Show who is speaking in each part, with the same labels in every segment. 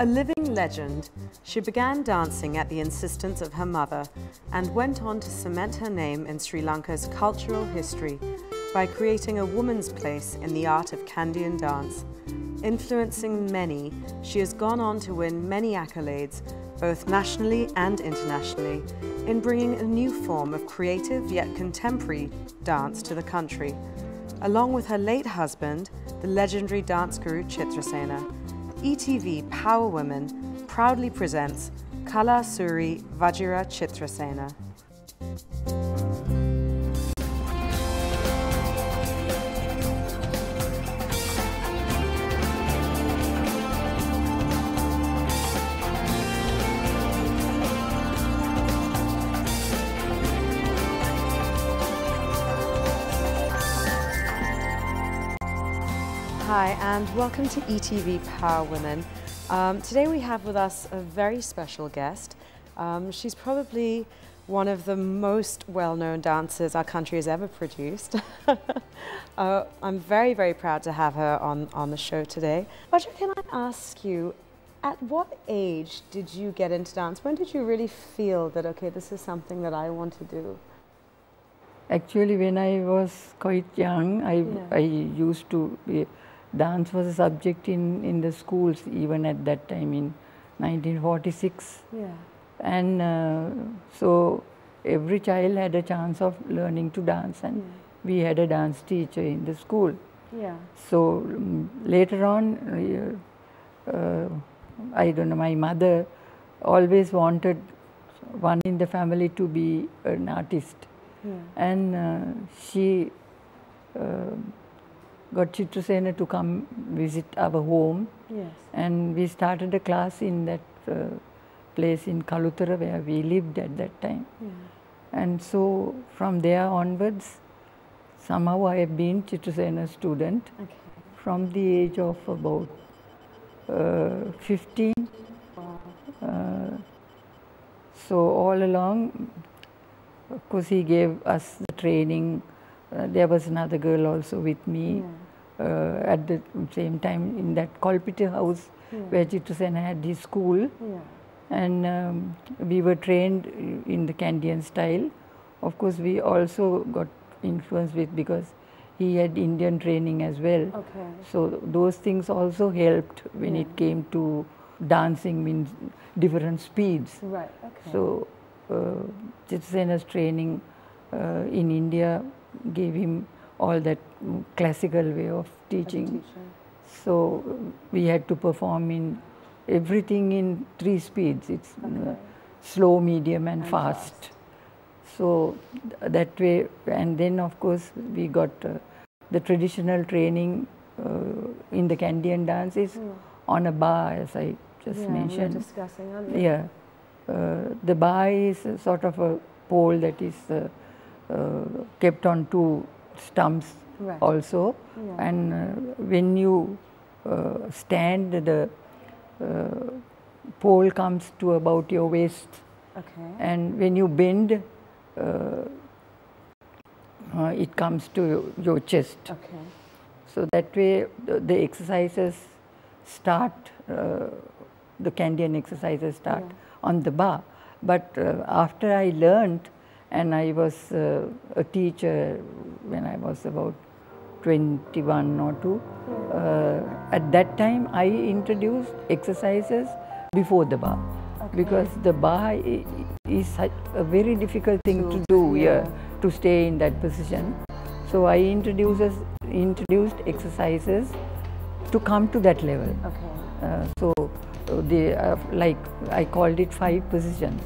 Speaker 1: A living legend, she began dancing at the insistence of her mother and went on to cement her name in Sri Lanka's cultural history by creating a woman's place in the art of Kandyan dance. Influencing many, she has gone on to win many accolades, both nationally and internationally, in bringing a new form of creative yet contemporary dance to the country. Along with her late husband, the legendary dance guru Chitrasena, ETV Power Women proudly presents Kala Suri Vajira Chitrasena. Hi and welcome to ETV Power Women. Today we have with us a very special guest. She's probably one of the most well-known dancers our country has ever produced. I'm very, very proud to have her on the show today. Vajira, can I ask you, at what age did you get into dance? When did you really feel that, okay, this is something that I want to do?
Speaker 2: Actually, when I was quite young, I used to be, dance was a subject in the schools even at that time in 1946.
Speaker 1: Yeah.
Speaker 2: And so every child had a chance of learning to dance, and we had a dance teacher in the school.
Speaker 1: Yeah.
Speaker 2: So later on, I don't know, my mother always wanted one in the family to be an artist.
Speaker 1: Yeah.
Speaker 2: And she got Chitrasena to come visit our home.
Speaker 1: Yes.
Speaker 2: And we started a class in that place in Kalutara where we lived at that time.
Speaker 1: Yeah.
Speaker 2: And so from there onwards, somehow I have been Chitrasena's student.
Speaker 1: Okay.
Speaker 2: From the age of about 15.
Speaker 1: Wow.
Speaker 2: So all along, of course, he gave us the training. There was another girl also with me at the same time in that Kolpite house where Chitrasena had his school.
Speaker 1: Yeah.
Speaker 2: And we were trained in the Kandyan style. Of course, we also got influenced with, because he had Indian training as well.
Speaker 1: Okay.
Speaker 2: So those things also helped when it came to dancing, means different speeds.
Speaker 1: Right. Okay.
Speaker 2: So Chitrasena's training in India gave him all that classical way of teaching. So we had to perform in everything in 3 speeds. It's slow, medium and fast. So that way, and then of course we got the traditional training in the Kandyan dance is on a bar, as I just mentioned.
Speaker 1: We were discussing earlier.
Speaker 2: Yeah. The bar is a sort of a pole that is kept on 2 stumps also. Yeah. And when you stand, the pole comes to about your waist.
Speaker 1: Okay.
Speaker 2: And when you bend, it comes to your chest.
Speaker 1: Okay.
Speaker 2: So that way the exercises start, the Kandyan exercises start on the bar. But after I learned, and I was a teacher when I was about 21 or 2. At that time, I introduced exercises before the bar, because the bar is a very difficult thing to do, to stay in that position. So I introduced exercises to come to that level.
Speaker 1: Okay.
Speaker 2: So they like I called it 5 positions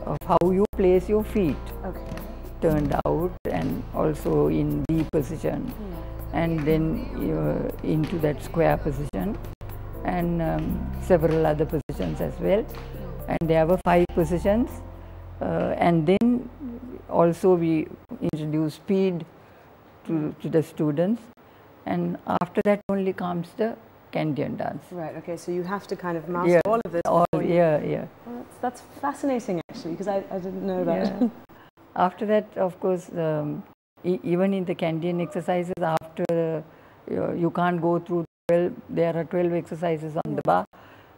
Speaker 2: of how you place your feet.
Speaker 1: Okay.
Speaker 2: Turned out, and also in D position, and then into that square position, and several other positions as well. And there were 5 positions, and then also we introduced speed to the students, and after that only comes the Kandyan dance.
Speaker 1: Right. Okay. So you have to kind of master all of this.
Speaker 2: Well,
Speaker 1: that's fascinating actually, because I didn't know that.
Speaker 2: Yeah. After that, of course, even in the Kandyan exercises, after you can't go through 12, there are 12 exercises on the bar.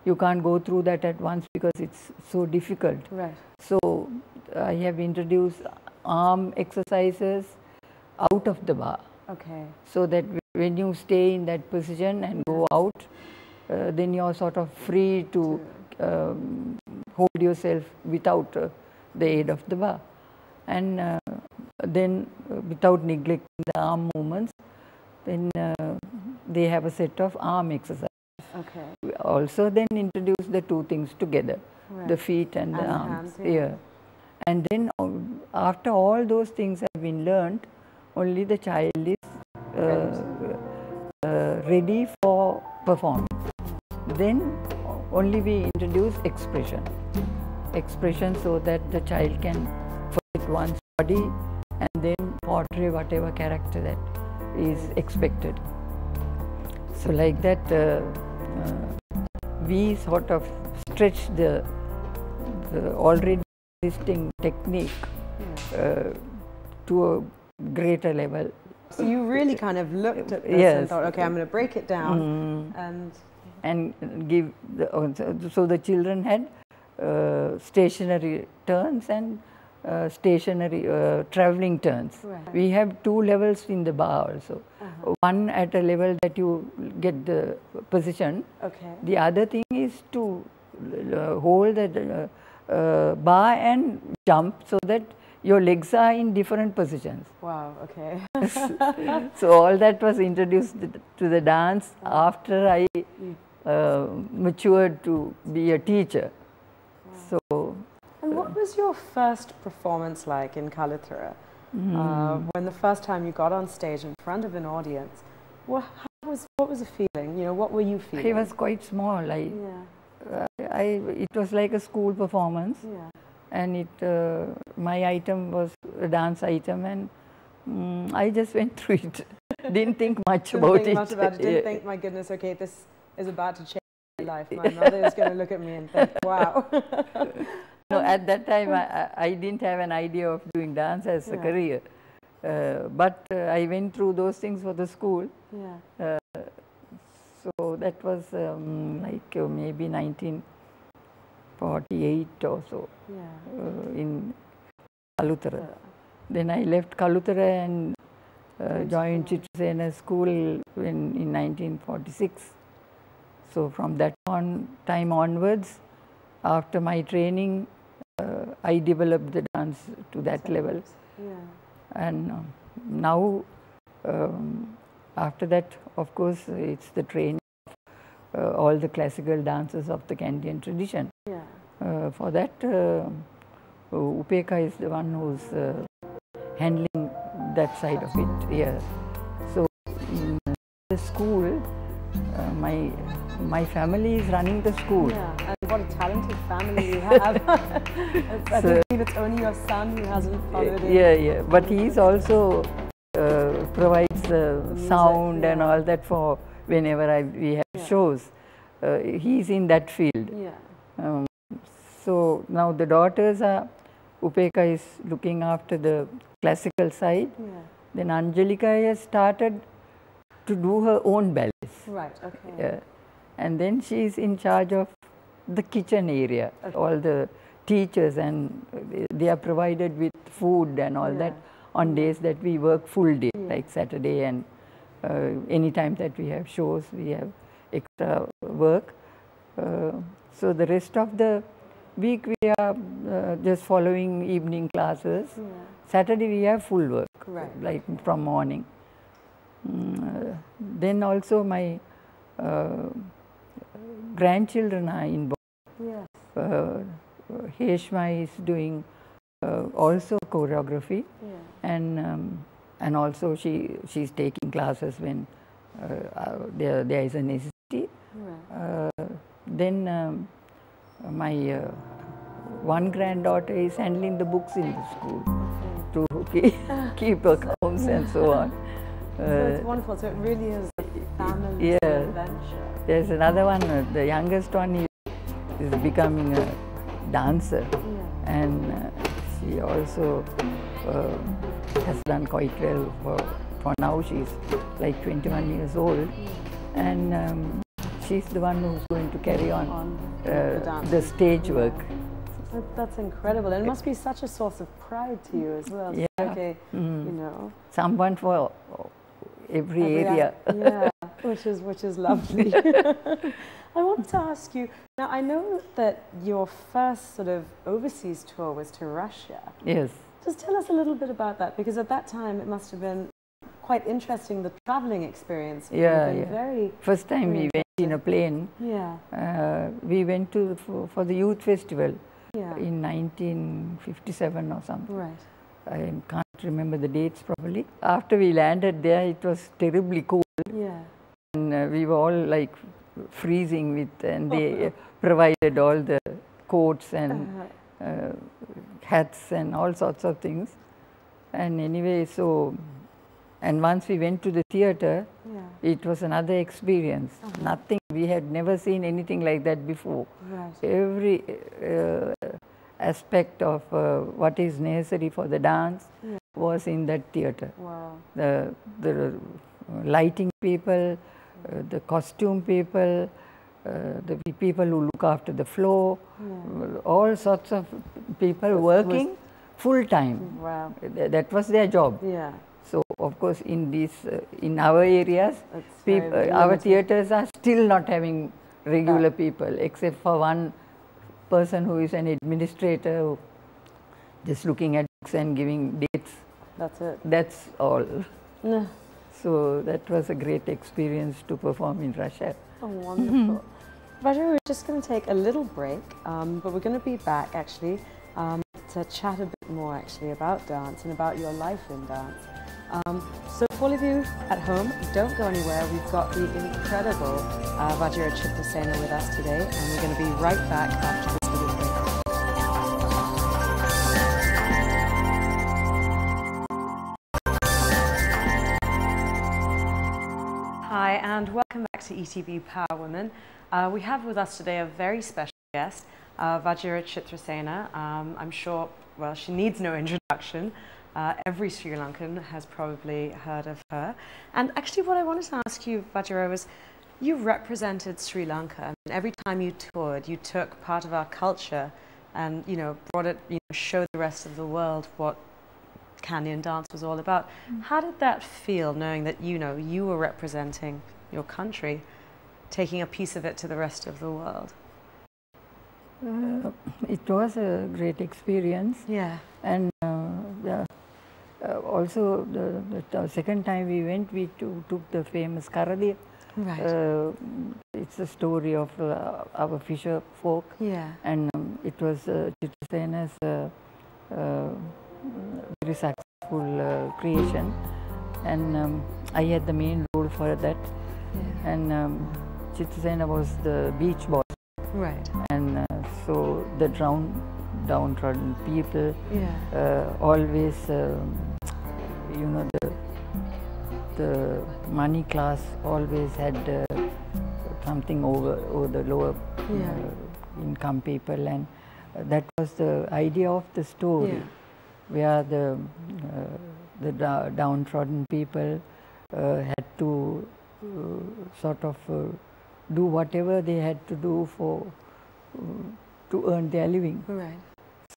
Speaker 2: you can't go through that at once because it's so difficult.
Speaker 1: Right.
Speaker 2: So I have introduced arm exercises out of the bar.
Speaker 1: Okay.
Speaker 2: So that when you stay in that position and go out, then you're sort of free to hold yourself without the aid of the bar. And then without neglecting the arm movements, then they have a set of arm exercises.
Speaker 1: Okay.
Speaker 2: We also then introduce the two things together,
Speaker 1: Right.
Speaker 2: the feet and the arms.
Speaker 1: hands,
Speaker 2: Yeah.
Speaker 1: yeah.
Speaker 2: And then after all those things have been learned, only the child is ready for performance. Then only we introduce expression. Expression so that the child can forget one's body and then portray whatever character that is expected. So like that, we sort of stretch the already existing technique to a greater level.
Speaker 1: So you really kind of looked at this
Speaker 2: Yes.
Speaker 1: and thought, okay, I'm going to break it down
Speaker 2: And give so the children had stationary turns and stationary traveling turns.
Speaker 1: Right.
Speaker 2: We have two levels in the bar also. One at a level that you get the position.
Speaker 1: Okay.
Speaker 2: The other thing is to hold the bar and jump so that your legs are in different positions.
Speaker 1: Wow, okay.
Speaker 2: So all that was introduced to the dance after I matured to be a teacher. So.
Speaker 1: And what was your first performance like in Kalutara? When the first time you got on stage in front of an audience, what was the feeling? You know, what were you feeling?
Speaker 2: I was quite small. It was like a school performance.
Speaker 1: Yeah.
Speaker 2: And my item was a dance item, and I just went through it. Didn't think much about it.
Speaker 1: Didn't think, my goodness, okay, this is about to change my life. My mother is going to look at me and think, wow.
Speaker 2: No, at that time I didn't have an idea of doing dance as a career. But I went through those things for the school.
Speaker 1: Yeah.
Speaker 2: So that was like maybe 1948 or so in Kalutara. Then I left Kalutara and joined Chitrasena school in 1946. So from that time onwards, after my training, I developed the dance to that level.
Speaker 1: Yeah.
Speaker 2: And now, after that, of course, it's the training of all the classical dances of the Kandyan tradition.
Speaker 1: Yeah.
Speaker 2: For that, Upeka is the one who's handling that side of it. Yeah. So in the school, my family is running the school.
Speaker 1: Yeah, and what a talented family you have. I believe it's only your son who hasn't followed it.
Speaker 2: Yeah. But he's also provides the sound and all that for whenever we have shows. He's in that field.
Speaker 1: Yeah.
Speaker 2: So now the daughters are, Upeka is looking after the classical side.
Speaker 1: Yeah.
Speaker 2: Then Anjalika has started to do her own ballets.
Speaker 1: Right, okay.
Speaker 2: Yeah. And then she is in charge of the kitchen area. Okay. All the teachers, and they are provided with food and all that on days that we work full day, like Saturday, and any time that we have shows, we have extra work. So the rest of the week we are just following evening classes. Yeah. Saturday we have full work, like from morning. Then also my grandchildren are involved. Yes. Heshma is doing also choreography, and also she's taking classes when there is a necessity. Then my one granddaughter is handling the books in the school to keep accounts and so on.
Speaker 1: So it's wonderful. So it really is a family adventure.
Speaker 2: There's another one. The youngest one is becoming a dancer, and she also has done quite well. For now, she's like 21 years old, and she's the one who's going to carry on, the stage work.
Speaker 1: That's incredible. And it must be such a source of pride to you as well.
Speaker 2: Yeah.
Speaker 1: Okay, you know.
Speaker 2: Someone for every area.
Speaker 1: Yeah, which is lovely. I wanted to ask you, now I know that your first sort of overseas tour was to Russia.
Speaker 2: Yes.
Speaker 1: Just tell us a little bit about that, because at that time it must have been quite interesting, the traveling experience.
Speaker 2: Yeah,
Speaker 1: Very
Speaker 2: first time we went in a plane.
Speaker 1: Yeah.
Speaker 2: We went to for the youth festival in 1957 or something.
Speaker 1: Right.
Speaker 2: I can't remember the dates properly. After we landed there, it was terribly cold.
Speaker 1: Yeah.
Speaker 2: And we were all like freezing with, and they provided all the coats and hats and all sorts of things. And anyway, so, and once we went to the theatre, it was another experience. Nothing, we had never seen anything like that before.
Speaker 1: Right.
Speaker 2: Every aspect of what is necessary for the dance was in that theatre.
Speaker 1: Wow.
Speaker 2: The lighting people, the costume people, the people who look after the floor, all sorts of people working full time.
Speaker 1: Wow.
Speaker 2: That was their job.
Speaker 1: Yeah.
Speaker 2: So of course in these, in our areas, our theatres are still not having regular people, except for one person who is an administrator, who just looking at books and giving dates.
Speaker 1: That's it.
Speaker 2: That's all.
Speaker 1: No.
Speaker 2: So that was a great experience to perform in Russia.
Speaker 1: Oh, wonderful. Vajira, we're just going to take a little break, but we're going to be back actually to chat a bit more actually about dance and about your life in dance. So for all of you at home, don't go anywhere. We've got the incredible Vajira Chitrasena with us today, and we're going to be right back after this little break. Hi, and welcome back to ETV Power Women. We have with us today a very special guest, Vajira Chitrasena. I'm sure, well, she needs no introduction. Every Sri Lankan has probably heard of her. And actually what I wanted to ask you, Vajira, was you represented Sri Lanka. And every time you toured, you took part of our culture and, you know, brought it, you know, showed the rest of the world what Kenyan dance was all about. How did that feel, knowing that, you know, you were representing your country, taking a piece of it to the rest of the world?
Speaker 2: It was a great experience.
Speaker 1: Yeah.
Speaker 2: And also the second time we went, we took the famous Karadiya.
Speaker 1: Right.
Speaker 2: It's a story of our fisher folk.
Speaker 1: Yeah.
Speaker 2: And it was Chitrasena's very successful creation. And I had the main role for that. Yeah. And Chitrasena was the beach boss.
Speaker 1: Right.
Speaker 2: And so the downtrodden people, always, you know, the money class always had something over the lower income people, and that was the idea of the story, where the downtrodden people had to sort of do whatever they had to do for to earn their living.
Speaker 1: Right.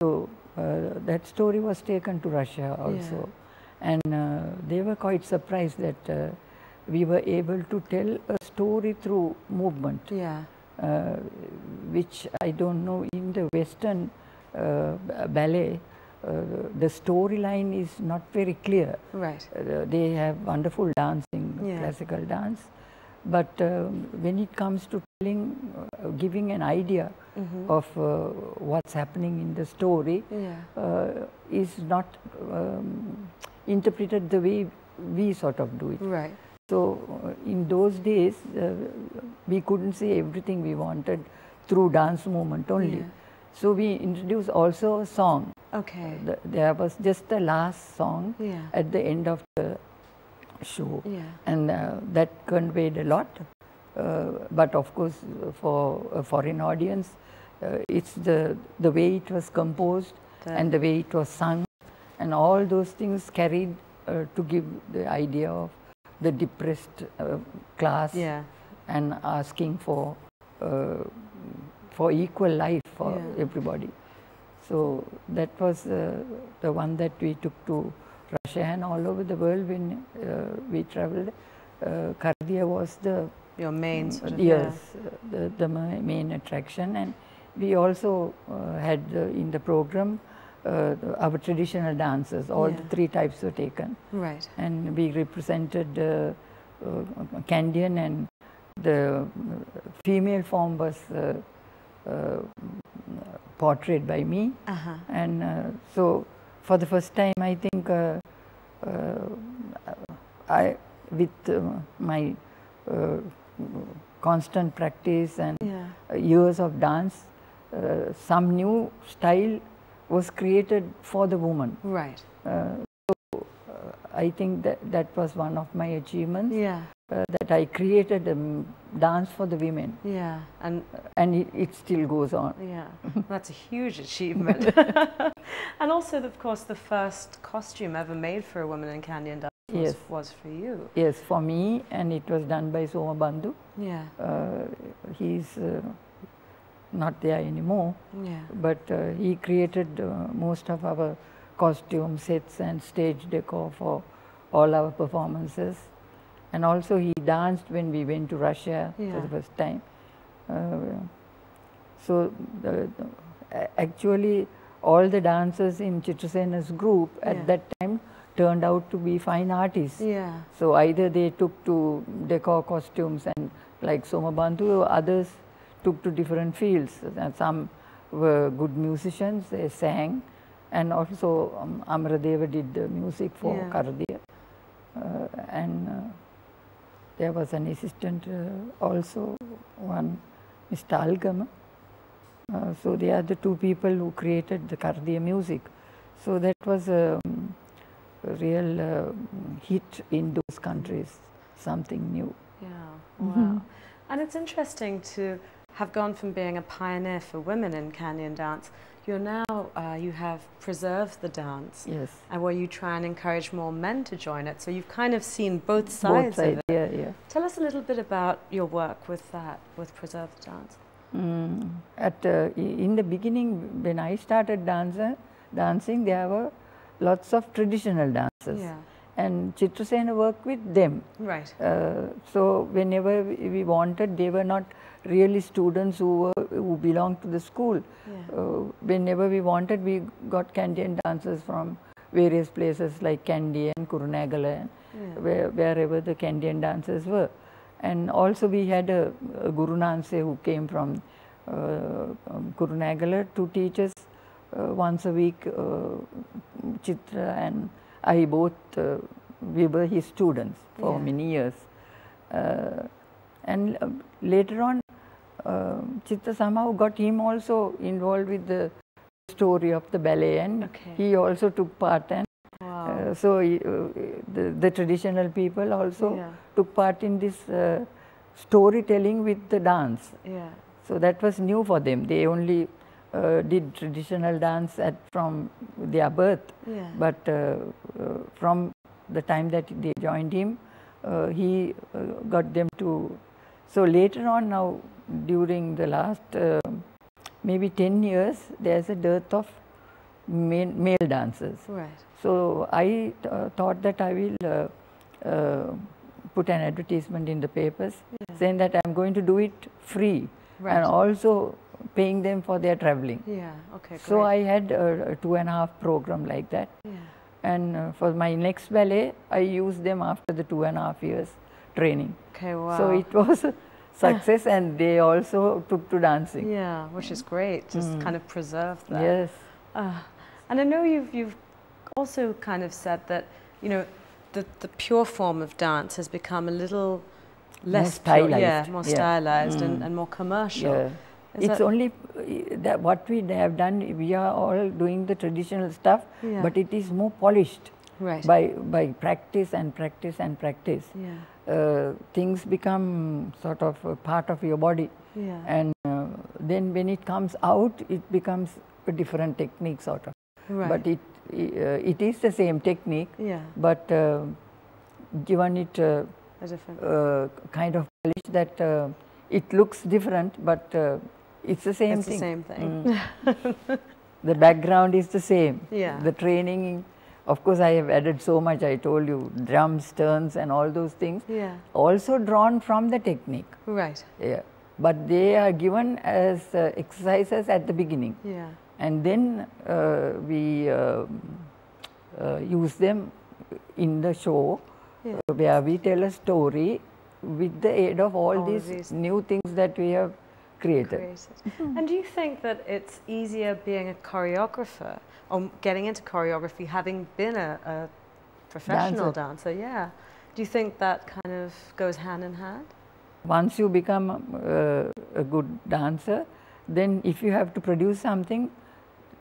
Speaker 2: So that story was taken to Russia also, and they were quite surprised that we were able to tell a story through movement.
Speaker 1: Yeah.
Speaker 2: Which I don't know, in the Western ballet, the storyline is not very clear.
Speaker 1: Right.
Speaker 2: They have wonderful dancing, classical dance, but when it comes to telling, giving an idea of what's happening in the story, is not interpreted the way we sort of do it.
Speaker 1: Right.
Speaker 2: So in those days, we couldn't say everything we wanted through dance movement only. So we introduced also a song.
Speaker 1: Okay.
Speaker 2: There was just the last song at the end of the show, and that conveyed a lot. But of course, for a foreign audience, it's the way it was composed and the way it was sung, and all those things carried to give the idea of the depressed class and asking for equal life for everybody. So that was the one that we took to Russia, and all over the world when we traveled. Kardia was
Speaker 1: your main sort of,
Speaker 2: the main attraction, and we also had in the program our traditional dances. All the 3 types were taken,
Speaker 1: right?
Speaker 2: And we represented Kandyan, and the female form was portrayed by me, and so for the first time, I think with my constant practice and years of dance, some new style was created for the woman.
Speaker 1: Right.
Speaker 2: So I think that was one of my achievements.
Speaker 1: Yeah.
Speaker 2: That I created a dance for the women.
Speaker 1: Yeah. And
Speaker 2: it still goes on.
Speaker 1: Yeah. That's a huge achievement. And also, of course, the first costume ever made for a woman in Kandyan dance was for you.
Speaker 2: Yes, for me, and it was done by Soma Bandhu.
Speaker 1: Yeah.
Speaker 2: He's not there anymore.
Speaker 1: Yeah.
Speaker 2: But he created most of our costume sets and stage decor for all our performances. And also he danced when we went to Russia for the first time. So actually all the dancers in Chitrasena's group at that time turned out to be fine artists.
Speaker 1: Yeah.
Speaker 2: So either they took to decor costumes, and like Soma Bandhu, or others took to different fields. And some were good musicians, they sang, and also Amaradeva did the music for Kardia. And there was an assistant also, one Mr. Algama. So they are the 2 people who created the Kardia music. So that was a real hit in those countries, something new.
Speaker 1: Yeah, wow. And it's interesting to have gone from being a pioneer for women in Kandyan dance. You're now, you have preserved the dance.
Speaker 2: Yes.
Speaker 1: And where you try and encourage more men to join it. So you've kind of seen both sides of it.
Speaker 2: Yeah.
Speaker 1: Tell us a little bit about your work with that, with Preserve the Dance.
Speaker 2: In the beginning, when I started dancing, there were lots of traditional dances.
Speaker 1: Yeah.
Speaker 2: And Chitrasena worked with them.
Speaker 1: Right.
Speaker 2: So whenever we wanted, they were not really students who belonged to the school.
Speaker 1: Yeah.
Speaker 2: Whenever we wanted, we got Kandyan dancers from various places like Kandy and Kurunegala, wherever the Kandyan dancers were. And also we had a Guru Nanse who came from Kurunegala to teach us once a week. Chitra and I both, we were his students for many years. And later on, Chitra somehow got him also involved with the story of the ballet, and he also took part. And so the traditional people also took part in this storytelling with the dance.
Speaker 1: Yeah.
Speaker 2: So that was new for them. They only did traditional dance from their birth.
Speaker 1: Yeah.
Speaker 2: But from the time that they joined him, he got them to. So later on now, during the last maybe 10 years, there's a dearth of male dancers.
Speaker 1: Right.
Speaker 2: So I thought that I will put an advertisement in the papers saying that I'm going to do it free and also paying them for their traveling.
Speaker 1: Yeah, okay, great.
Speaker 2: So I had a 2.5 program like that.
Speaker 1: Yeah.
Speaker 2: And for my next ballet, I used them after the 2.5 years training.
Speaker 1: Okay, wow.
Speaker 2: So it was a success, and they also took to dancing.
Speaker 1: Yeah, which is great, just kind of preserve that.
Speaker 2: Yes.
Speaker 1: And I know you've also kind of said that, you know, the pure form of dance has become a little less
Speaker 2: more stylized.
Speaker 1: Pure, more stylized and more commercial.
Speaker 2: Yeah. It's only that what we have done, we are all doing the traditional stuff, but it is more polished by practice and practice and practice.
Speaker 1: Yeah.
Speaker 2: Things become sort of a part of your body.
Speaker 1: Yeah.
Speaker 2: And then when it comes out, it becomes a different technique sort of.
Speaker 1: Right.
Speaker 2: But it is the same technique,
Speaker 1: yeah.
Speaker 2: but given it
Speaker 1: a different
Speaker 2: kind of stylish that it looks different, but it's the same thing.
Speaker 1: It's the same thing.
Speaker 2: The background is the same.
Speaker 1: Yeah.
Speaker 2: The training, of course, I have added so much. I told you, drums, turns, and all those things.
Speaker 1: Yeah.
Speaker 2: Also drawn from the technique.
Speaker 1: Right.
Speaker 2: Yeah. But they are given as exercises at the beginning.
Speaker 1: Yeah.
Speaker 2: And then we use them in the show, where we tell a story with the aid of all these new things that we have created.
Speaker 1: And do you think that it's easier being a choreographer or getting into choreography having been a professional dancer? Yeah. Do you think that kind of goes hand in hand?
Speaker 2: Once you become a good dancer, then if you have to produce something,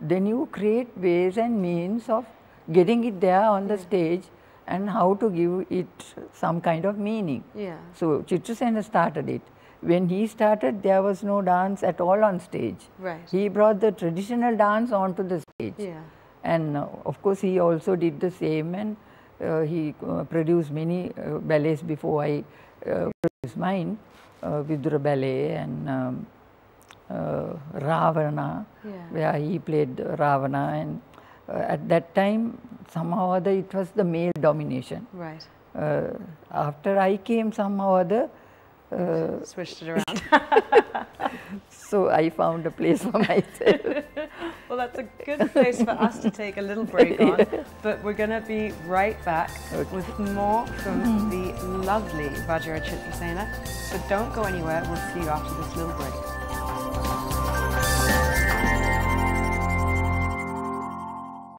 Speaker 2: then you create ways and means of getting it there on the stage and how to give it some kind of meaning.
Speaker 1: Yeah.
Speaker 2: So Chitrasena started it. When he started, there was no dance at all on stage.
Speaker 1: Right.
Speaker 2: He brought the traditional dance onto the stage.
Speaker 1: Yeah.
Speaker 2: And of course, he also did the same, and he produced many ballets before I produced mine, Vajira ballet and Ravana, where he played Ravana, and at that time somehow or other it was the male domination.
Speaker 1: Right.
Speaker 2: After I came, somehow or other
Speaker 1: switched it around.
Speaker 2: So I found a place for myself.
Speaker 1: Well, that's a good place for us to take a little break on, but we're going to be right back with more from the lovely Vajira Chitrasena. So don't go anywhere, we'll see you after this little break.